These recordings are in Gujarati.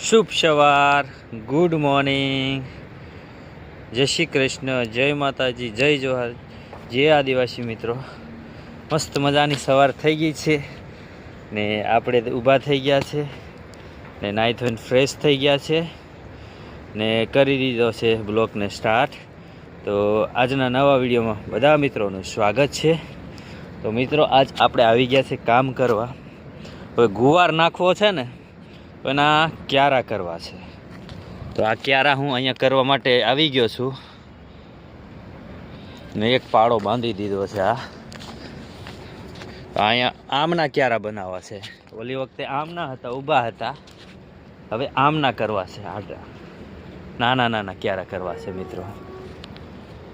શુભ સવાર, ગુડ મોર્નિંગ, જય શ્રી કૃષ્ણ, જય માતાજી, જય જોહાર, જય આદિવાસી મિત્રો. મસ્ત મજાની સવાર થઈ ગઈ છે ને આપણે ઊભા થઈ ગયા છે ને નાહી ધોઈને ફ્રેશ થઈ ગયા છે ને કરી દીધો છે બ્લોગને સ્ટાર્ટ. તો આજના નવા વિડીયોમાં બધા મિત્રોનું સ્વાગત છે. તો મિત્રો આજ આપણે આવી ગયા છે કામ કરવા. હવે ગુવાર નાખવો છે ને એના ક્યારા કરવા છે. તો આ ક્યારા હું અહીંયા કરવા માટે આવી ગયો છું ને એક પાડો બાંધી દીધો છે. અહીંયા આમના ક્યારા બનાવવા છે. ઓલી વખતે આમના હતા, ઊભા હતા, હવે આમના કરવા છે. આડા નાના નાના ક્યારા કરવા છે મિત્રો.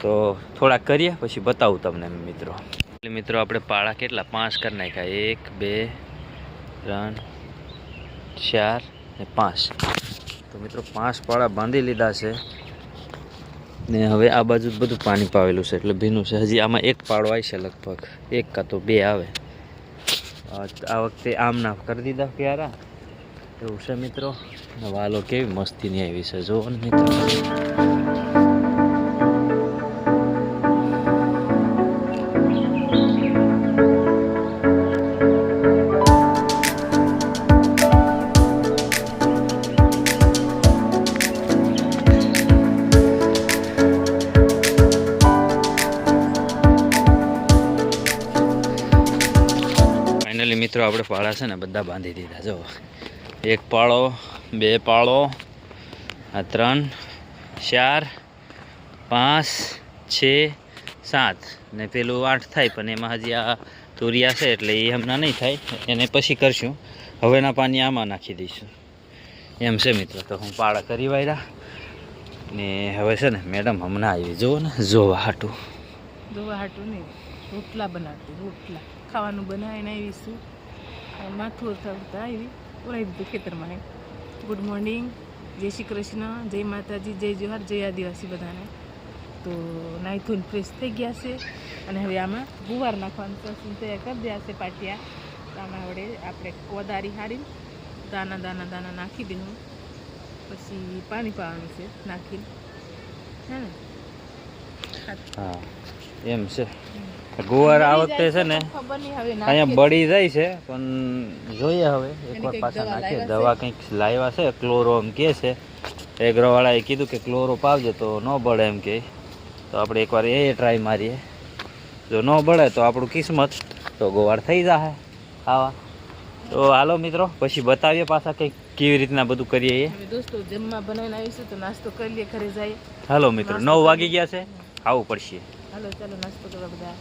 તો થોડા કરીએ પછી બતાવું તમને મિત્રો. મિત્રો આપણે પાળા કેટલા 5 કરી નાખ્યા, 1 2 3 4 ને 5. તો મિત્રો 5 પાળા બાંધી લીધા છે ને હવે આ બાજુ બધું પાણી પાવેલું છે એટલે ભીનું છે. હજી આમાં એક પાળો આવી છે, લગભગ 1 કાં તો 2 આવે. આ વખતે આમના કરી દીધા ક્યારા એવું છે મિત્રો. વાલો કેવી મસ્તીની આવી છે જુઓ ને મિત્રો. મિત્રો આપણે પાળા છે ને બધા બાંધી દીધા. જો 1 પાળો, 2 પાળો, આ 3 4 5 6 7 ને પેલું 8 થાય, પણ એમાં હજી આ તુરિયા છે એટલે એ હમણાં નહીં થાય, એને પછી કરશું. હવેના પાણી આમાં નાખી દઈશું એમ છે મિત્રો. તો હું પાળા કરી વાળ્યા ને હવે છે ને મેડમ હમણાં આવી જુઓ ને, જોવા હાટું નહીં, રોટલા બનાવતી, રોટલા ખાવાનું બનાવીને આવીશું. માથું થતા આવી ઓળાવી દીધું ખેતરમાં. ગુડ મોર્નિંગ, જય શ્રી કૃષ્ણ, જય માતાજી, જય જોહાર, જય આદિવાસી બધાને. તો નાહી ધોઈને ફ્રેશ થઈ ગયા છે અને હવે આમાં ગુવાર નાખવાનું તૈયાર કરી દયા છે પાટિયા. તો આમાં વડે આપણે કોદારી હારીને દાના દાના દાના નાખી દઈશું, પછી પાણી પાવાનું છે નાખીને, હે ને? હા એમ છે. ગુવાર આ વખતે છે ને અહીંયા બળી જાય છે, પણ જોઈએ હવે એકવાર પાછા નાખીએ. દવા કંઈક લાવ્યા છે, ક્લોરો એમ કહે છે. એગ્રોવાળાએ કીધું કે ક્લોરો પાવજો તો ન બળે એમ કે. તો આપણે એકવાર એ ટ્રાય મારીએ. જો ન બળે તો આપણું કિસ્મત, તો ગુવાર થઈ જાય ખાવા. તો હાલો મિત્રો પછી બતાવીએ પાછા કંઈક કેવી રીતના બધું કરીએ. દોસ્તો જમવા બનાવીને આવીશું તો નાસ્તો કરી લઈએ, ઘરે જાય. હાલો મિત્રો 9 વાગી ગયા છે, આવવું પડશે. હાલો ચાલો નાસ્તો કરવા બધા.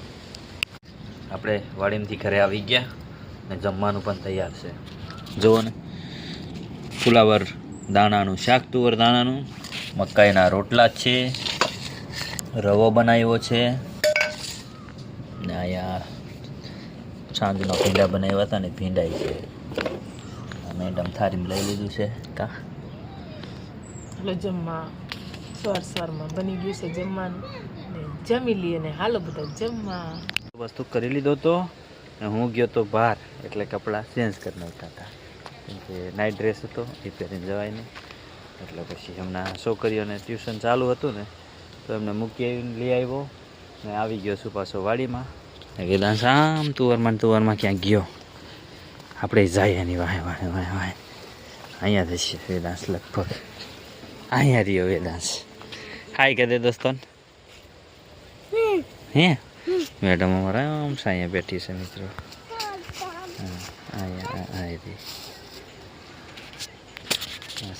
આપણે વાડીમાંથી ઘરે આવી ગયા ને જમવાનું પણ તૈયાર છે. જુઓ ને, ફુલાવર દાણાનું શાક, તુવર દાણાનું, મકાઈના રોટલા છે, રવો બનાવ્યો છે ને અહીંયા સાંજના ભીંડા બનાવ્યા હતા ને ભીંડાઈ છે. મેડમ થારીમાં લઈ લીધું છે. કા હાલો જમવા, સવારમાં બની ગયું છે જમવાનું ને જમી લઈએ ને હાલો બધા જમવા. વસ્તુ કરી લીધો તો હું ગયો તો બહાર, એટલે કપડાં ચેન્જ કરી નાખતા હતા કેમ કે નાઇટ ડ્રેસ હતો એ પહેરીને જવાય નહીં. એટલે પછી હમણાં છોકરીઓને ટ્યુશન ચાલુ હતું ને તો એમને મૂકી આવીને લઈ આવ્યો ને આવી ગયો છું પાછો વાડીમાં. વેદાંશ આમ તુવરમાં ક્યાંક ગયો, આપણે જાય એની વાહે વાહે વાહે વાહે અહીંયા થશે વેદાંશ, લગભગ અહીંયા રહ્યો વેદાંશ. હાય કહી દે દોસ્તોને. હે મેડમ અમારા આમ અહીંયા બેઠી છે મિત્રો. અહીંયા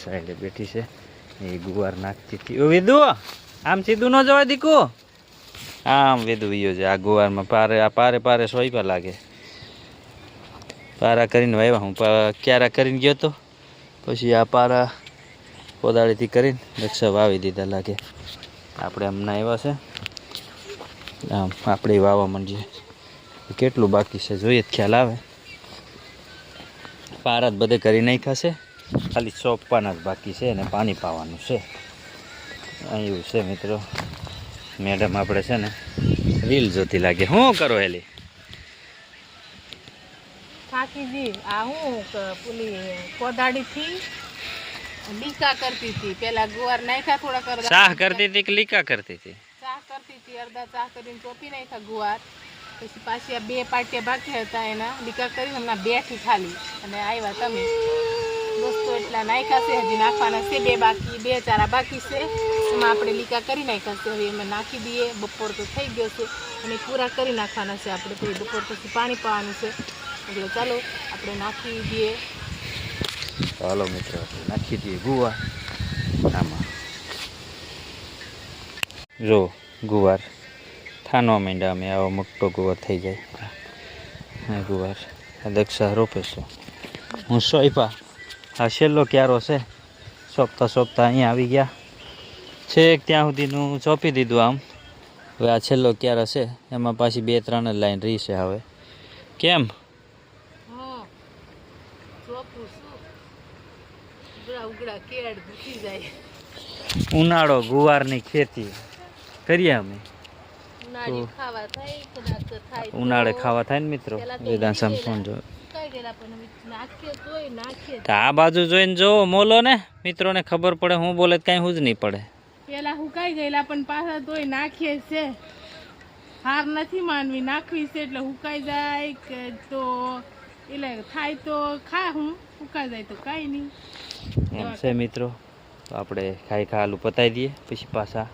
સાઈડે બેઠી છે, એ ગુવાર નાખતી હતી. ઓ વેદુ આમ સીધું ન જવા દીકુ, આમ વેદુ વિયો છે. આ ગુવારમાં પારે પારે સોઈપા લાગે. પારા કરીને વાવ્યા, હું ક્યારા કરીને ગયો તો પછી આ પારા કોદાળીથી કરીને રક્ષા વાવી દીધા લાગે. આપણે હમણાં આવ્યા છે, આમ આપણે વાવવા માંડીએ. કેટલું બાકી છે જોઈએ ખ્યાલ આવે. પારા જ બધે કરી નાખ્યા છે, ખાલી ચોપવાના જ બાકી છે અને પાણી પાવાનું છે. એવું છે મિત્રો. મેડમ આપણે છે ને રીલ જોતી લાગે. શું કરો હેલી? કાકીજી આ હું પેલી કોદાળીથી લીકા કરતી હતી પેલા ગુવાર નાખ્યા થોડા કરતા ચાહ કરતી હતી કે લીકા કરતી હતી? ચા કરતી હતી, અડધા ચા કરીને ચોપી નાખ્યા ગુવાર. પછી પાછી આ 2 પાટિયા બાકી હતા એના લીકા કરીને હમણાં બેઠી ખાલી અને આવ્યા તમે દોસ્તો. એટલા નાખ્યા છે, હજી નાખવાના છે 2 બાકી, 2 ચારા બાકી છે. એમાં આપણે લીકા કરી નાખ્યા છે. હવે એમાં નાખી દઈએ. બપોર તો થઈ ગયો છે અને પૂરા કરી નાખવાના છે આપણે. પછી બપોર પછી પાણી પાવાનું છે એટલે ચાલો આપણે નાખી દઈએ. હાલો મિત્રો, નાખી દઈએ ગુવાર આમાં. જો ગુવાર થાનવા માંડ્યા અમે, આવો મોટો ગુવાર થઈ જાય. હા ગુવાર દક્ષા રોપે છે. હું સોઈપા આ છેલ્લો ક્યારો છે, સોંપતા અહીંયા આવી ગયા છેક ત્યાં સુધીનું ચોંપી દીધું આમ. હવે આ છેલ્લો ક્યારો છે એમાં પાછી 2-3 જ લાઈન રહી છે. હવે કેમ ઉનાળો ગુવારની ખેતી કરીએ અમે. ઉનાળે ખાવા થાય ને મિત્રો. વેદાંત ફોન જો આ બાજુ જોઈને જોવો મોલો ને મિત્રોને ખબર પડે. હું બોલે કઈ હું જ નહીં પડે. પેલા હુકાઈ ગયેલા પણ પાછા તોય નાખીએ છે. હાર નથી માનવી, નાખવી છે એટલે હુકાઈ જાય કે તો એટલે થાય તો ખા, હું હુકાઈ જાય તો કાંઈ નહીં એમ છે મિત્રો. તો આપણે ખાઈ ખાલું પતાવી દઈએ પછી પાછા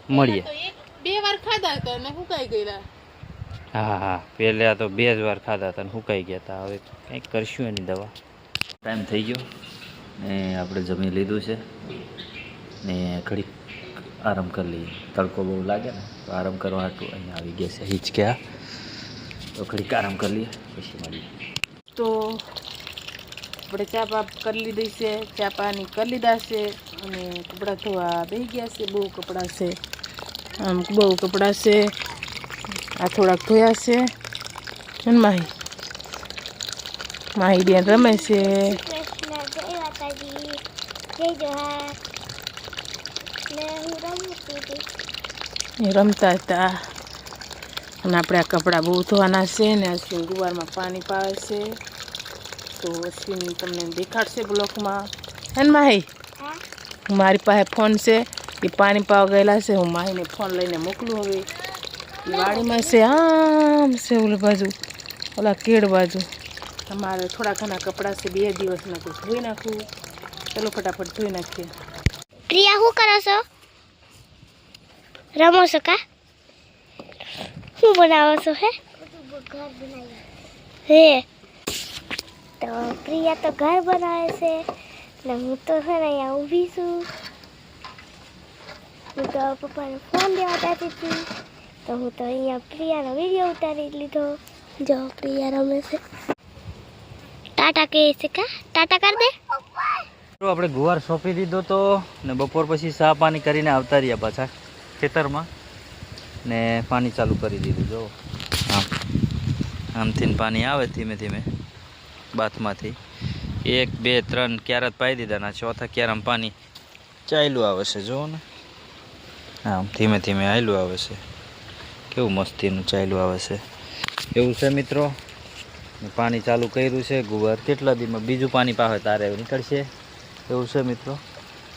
મળીએ. 2 વાર ખાધા હતા ને હુકાઈ ગયેલા. હા પહેલા તો 2 જ વાર ખાધા હતા ને હુકાઈ ગયા હતા. હવે કંઈક કરશું એની દવા. ટાઈમ થઈ ગયો ને આપણે જમી લીધું છે ને ઘડીક આરામ કરી લઈએ. તડકો બહુ લાગે ને તો આરામ કરવા હાટું અહીંયા આવી ગયા છે હિચક્યા. તો ઘડીક આરામ કરી લઈએ પછી મળીએ. તો આપણે ચા પા કરી લીધી છે, ચા પાણી કરી લીધા છે અને કપડાં ધોવા બેસી ગયા છે. બહુ કપડાં છે, આમ બહુ કપડાં છે. આ થોડાક ધોયા છે. માહી બેન રમે છે. એ રમતા હતા અને આપણે આ કપડાં બહુ ધોવાના છે ને. અશ્વિન ગુવારમાં પાણી પાવે છે તો અશ્વિન તમને દેખાડશે બ્લોકમાં. હે ને માહી, મારી પાસે ફોન છે, એ પાણી પાવા ગયેલા છે. હું માહીને ફોન લઈને મોકલું. હવે વાડીમાં છે, આમ છે ઓલી બાજુ, ઓલા કેળ બાજુ. તમારે થોડા ઘણા કપડાં છે, 2 દિવસના તો ધોઈ નાખવું. ચલો ફટાફટ ધોઈ નાખીએ. પ્રિયા શું કરો છો? રમો છો કા? શું બનાવો છો? હે તો પ્રિયા તો ઘર બનાવે છે ને હું તો છે ને અહીંયા ઊભી છું. હું તો પપ્પાને ફોન દેવા જતી હતી તો હું તો અહીંયા પ્રિયાનો વિડીયો ઉતારી લીધો. જો પ્રિયા રમે છે. ટાટા કહે છે કા? ટાટા કર દે. આપણે ગુવાર સોંપી દીધો તો ને બપોર પછી ચા પાણી કરીને આવતા રહ્યા પાછા ખેતરમાં ને પાણી ચાલુ કરી દીધું. જો આમથી પાણી આવે ધીમે ધીમે બાથમાંથી. 1 2 3 ક્યારા પાઈ દીધા ના 4થા ક્યારામાં પાણી ચાલ્યું આવે છે. જુઓ ને આમ ધીમે ધીમે હાલ્યું આવે છે. કેવું મસ્તીનું ચાલ્યું આવે છે એવું છે મિત્રો. પાણી ચાલુ કર્યું છે. ગુવાર કેટલા દીમાં બીજું પાણી પાવે તારે નીકળશે એવું છે મિત્રો.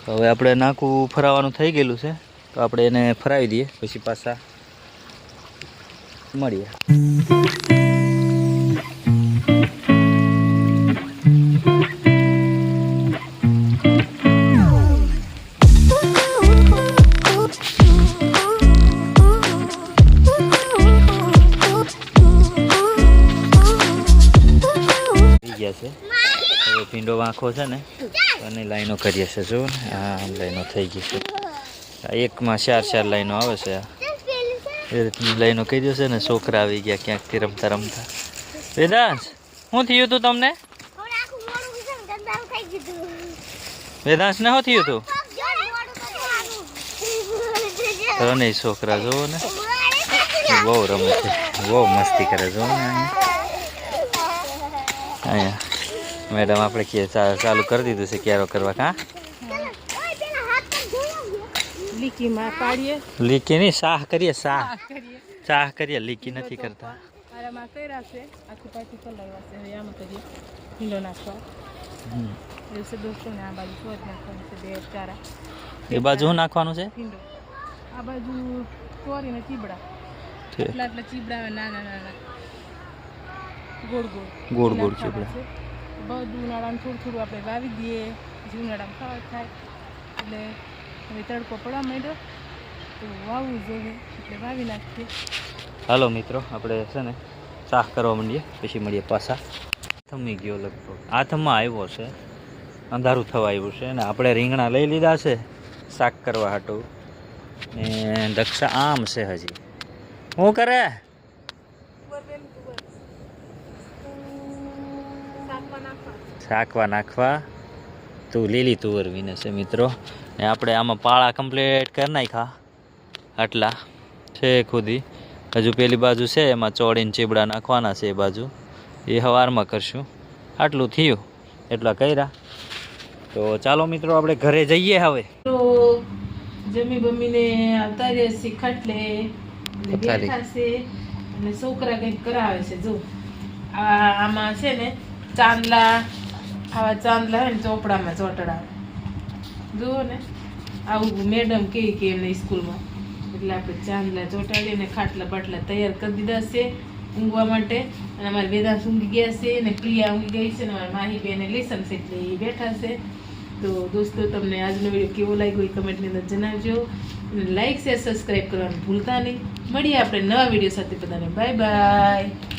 હવે આપણે નાકું ફરાવાનું થઈ ગયેલું છે તો આપણે એને ફરાવી દઈએ પછી પાછા મળીએ. છે હવે ભીંડો વાંખો છે ને અને લાઈનો કરીએ છે. જો ને આ લાઈનો થઈ ગઈ છે. એકમાં 4 લાઈનો આવે છે. એ રીતની લાઈનો કરી છે ને. છોકરા આવી ગયા ક્યાંકથી રમતા રમતા. વેદાંશ શું થયું હતું તમને? વેદાંશ ને શું થયું હતું? રને છોકરા જોવો ને બહુ રમે છે, બહુ મસ્તી કરે. જો ને અહીંયા મેડમ આપણે કે ચાલુ કરી દીધું છે ક્યારો કરવા. કા લીકીમાં પાડીએ. લીકી નહીં, સાહ કરીએ. સાહ કરીએ, લીકી નથી કરતા. આરામાં કર્યા છે. આખું પાછી ચલાવ્યા છે. હવે આમાં કરીએ ભીંડો નાખવા. દિવસે દોસ્તો ને આ બાજુ ચોર નાખવાનું છે 2 ચારા એ બાજુ શું નાખવાનું છે? ભીંડો. આ બાજુ ચોરી ને ચીબડા. છે. આટલા ચીબડા આવે નાના નાના ગોળ ગોળ ગોળ ગોળ નાખવાના ચીબડા. છે. બધું ઉનાળામાં થોડું થોડું આપણે વાવી દઈએ પછી ઉનાળામાં ખાવા થાય એટલે હવે તડકો પડવા માંડ્યો તો વાવવું જોઈએ એટલે વાવી નાખીએ. હાલો મિત્રો, આપણે છે ને શાક કરવા માંડીએ, પછી મળીએ પાછા. થમી ગયો લગભગ, હાથમાં આવ્યો છે, અંધારું થવા આવ્યું છે ને આપણે રીંગણા લઈ લીધા છે શાક કરવા હાટું. ને દક્ષા આમ છે હજી. શું કરે? શાકવા નાખવા. તું લીલી તુવર વીને છે મિત્રો. ને આપણે આમાં પાળા કમ્પ્લીટ કરી નાખ્યા આટલા છે ખુદી. હજુ પેલી બાજુ છે એમાં ચોળીને ચીબડા નાખવાના છે, એ બાજુ એ સવારમાં કરશું. આટલું થયું એટલા કર્યા. તો ચાલો મિત્રો આપણે ઘરે જઈએ હવે. તો જમી બમીને આવતા રહ્યા છે ખાટલે અને બેઠા છે અને છોકરા કંઈક કરાવે છે. જો આમાં છે ને ચાંદલા, આવા ચાંદલા હોય ને ચોપડામાં ચોંટડાવે. જુઓ ને આવું મેડમ કે એમને સ્કૂલમાં, એટલે આપણે ચાંદલા ચોંટાડીને ખાટલા બાટલા તૈયાર કરી દીધા છે ઊંઘવા માટે. અને અમારે વેદાંત ઊંઘી ગયા છે ને પ્રિયા ઊંઘી ગઈ છે ને અમારી માહી બેને લેસન છે એટલે એ બેઠા છે. તો દોસ્તો તમને આજનો વિડીયો કેવો લાગ્યો એ કમેન્ટની અંદર જણાવજો. અને લાઈક શેર સબસ્ક્રાઈબ કરવાનું ભૂલતા નહીં. મળીએ આપણે નવા વિડીયો સાથે. બધાને બાય બાય.